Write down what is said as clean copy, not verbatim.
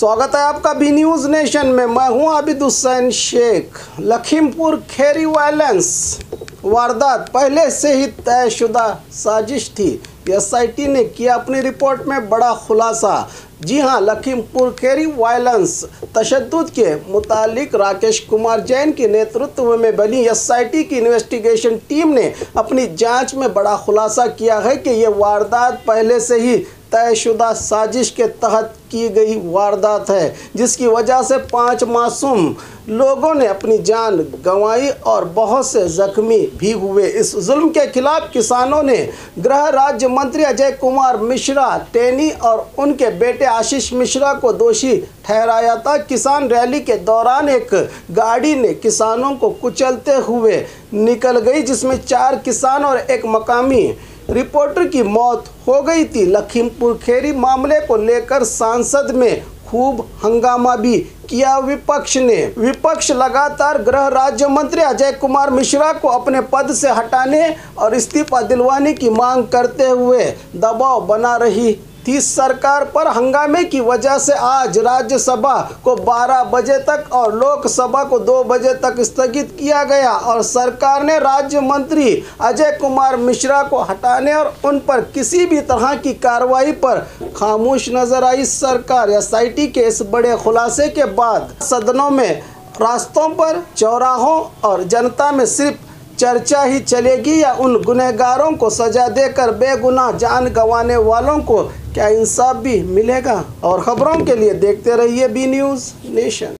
स्वागत है आपका बी न्यूज़ नेशन में। मैं हूं आबिद हुसैन शेख। लखीमपुर खैरी वायलेंस वारदात पहले से ही तयशुदा साजिश थी। एसआईटी ने किया अपनी रिपोर्ट में बड़ा खुलासा। जी हां, लखीमपुर खैरी वायलेंस तशद्दुद के मुतालिक राकेश कुमार जैन के नेतृत्व में बनी एसआईटी की इन्वेस्टिगेशन टीम ने अपनी जांच में बड़ा खुलासा किया है कि ये वारदात पहले से ही तयशुदा साजिश के तहत की गई वारदात है, जिसकी वजह से 5 मासूम लोगों ने अपनी जान गंवाई और बहुत से जख्मी भी हुए। इस जुल्म के खिलाफ किसानों ने गृह राज्य मंत्री अजय कुमार मिश्रा टेनी और उनके बेटे आशीष मिश्रा को दोषी ठहराया था। किसान रैली के दौरान एक गाड़ी ने किसानों को कुचलते हुए निकल गई, जिसमें 4 किसान और एक मकामी रिपोर्टर की मौत हो गई थी। लखीमपुर खैरी मामले को लेकर सांसद में खूब हंगामा भी किया विपक्ष लगातार गृह राज्य मंत्री अजय कुमार मिश्रा को अपने पद से हटाने और इस्तीफा दिलवाने की मांग करते हुए दबाव बना रही थी सरकार पर। हंगामे की वजह से आज राज्यसभा को 12 बजे तक और लोकसभा को 2 बजे तक स्थगित किया गया और सरकार ने राज्य मंत्री अजय कुमार मिश्रा को हटाने और उन पर किसी भी तरह की कार्रवाई पर खामोश नजर आई सरकार। एसआईटी के इस बड़े खुलासे के बाद सदनों में, रास्तों पर, चौराहों और जनता में सिर्फ चर्चा ही चलेगी या उन गुनहगारों को सजा देकर बेगुनाह जान गंवाने वालों को क्या इंसाफ भी मिलेगा? और खबरों के लिए देखते रहिए बी न्यूज़ नेशन।